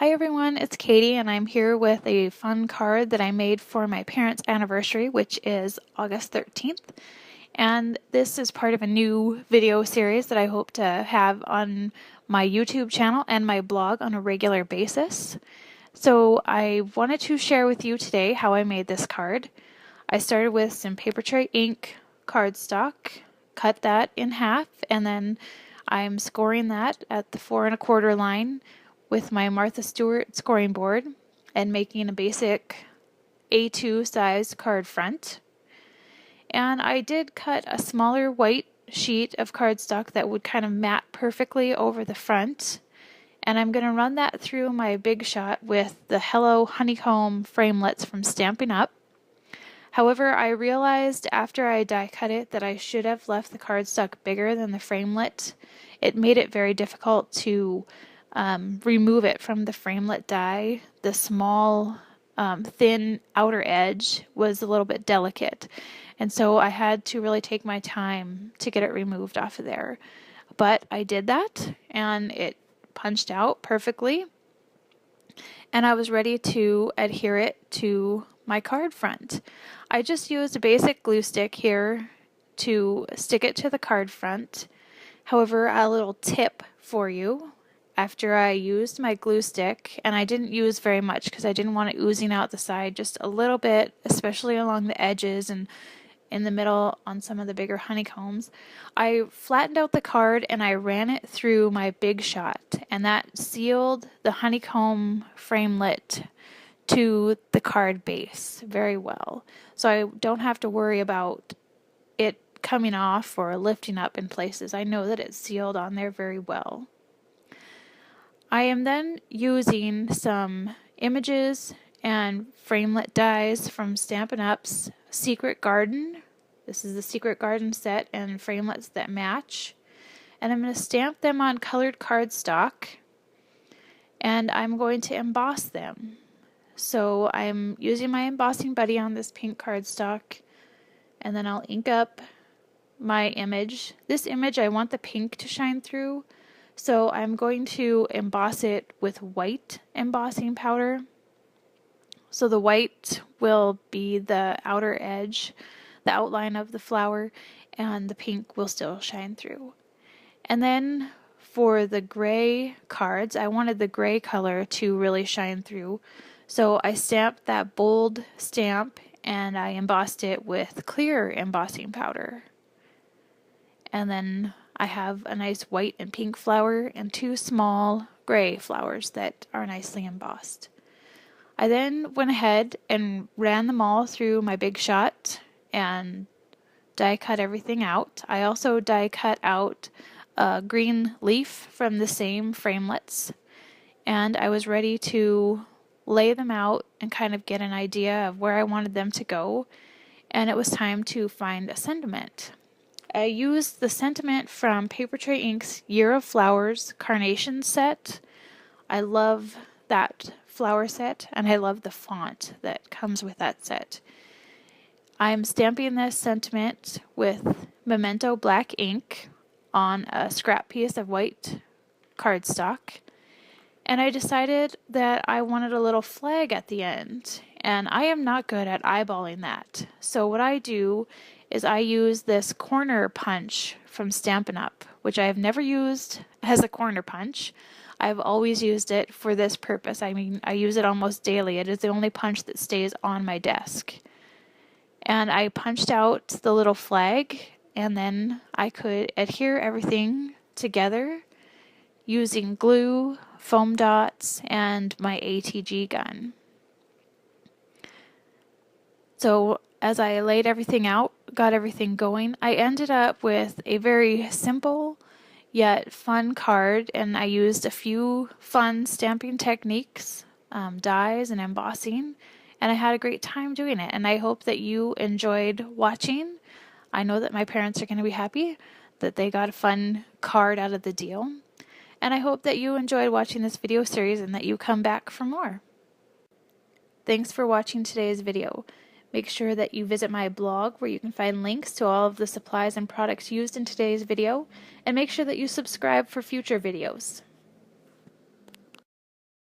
Hi everyone, it's Katie and I'm here with a fun card that I made for my parents' anniversary, which is August 13th. And this is part of a new video series that I hope to have on my YouTube channel and my blog on a regular basis. So I wanted to share with you today how I made this card. I started with some paper tray ink cardstock, cut that in half, and then I'm scoring that at the 4 1/4 line with my Martha Stewart scoring board and making a basic A2 size card front. And I did cut a smaller white sheet of cardstock that would kind of mat perfectly over the front. And I'm going to run that through my Big Shot with the Hello Honeycomb framelits from Stampin' Up. However, I realized after I die cut it that I should have left the cardstock bigger than the framelit. It made it very difficult to remove it from the framelit die. The small thin outer edge was a little bit delicate, and so I had to really take my time to get it removed off of there. But I did that and it punched out perfectly, and I was ready to adhere it to my card front. I just used a basic glue stick here to stick it to the card front. However, a little tip for you: after I used my glue stick, and I didn't use very much because I didn't want it oozing out the side, just a little bit, especially along the edges and in the middle on some of the bigger honeycombs, I flattened out the card and I ran it through my Big Shot, and that sealed the honeycomb framelit to the card base very well. So I don't have to worry about it coming off or lifting up in places. I know that it's sealed on there very well. I am then using some images and framelit dies from Stampin' Up's Secret Garden. This is the Secret Garden set and framelits that match. And I'm going to stamp them on colored cardstock, and I'm going to emboss them. So I'm using my embossing buddy on this pink cardstock, and then I'll ink up my image. This image I want the pink to shine through, so I'm going to emboss it with white embossing powder. So the white will be the outer edge, the outline of the flower, and the pink will still shine through. And then for the gray cards, I wanted the gray color to really shine through. So I stamped that bold stamp and I embossed it with clear embossing powder. And then I have a nice white and pink flower and two small gray flowers that are nicely embossed. I then went ahead and ran them all through my Big Shot and die cut everything out. I also die cut out a green leaf from the same framelits, and I was ready to lay them out and kind of get an idea of where I wanted them to go, and it was time to find a sentiment. I used the sentiment from Paper Tray Ink's Year of Flowers Carnation set. I love that flower set, and I love the font that comes with that set. I'm stamping this sentiment with Memento black ink on a scrap piece of white cardstock, and I decided that I wanted a little flag at the end, and I am not good at eyeballing that. So what I do is I use this corner punch from Stampin' Up, which I have never used as a corner punch. I've always used it for this purpose. I mean, I use it almost daily. It is the only punch that stays on my desk. And I punched out the little flag, and then I could adhere everything together using glue, foam dots, and my ATG gun. So as I laid everything out, got everything going, I ended up with a very simple yet fun card, and I used a few fun stamping techniques, dies and embossing, and I had a great time doing it, and I hope that you enjoyed watching. I know that my parents are going to be happy that they got a fun card out of the deal, and I hope that you enjoyed watching this video series and that you come back for more. Thanks for watching today's video. Make sure that you visit my blog where you can find links to all of the supplies and products used in today's video, and make sure that you subscribe for future videos.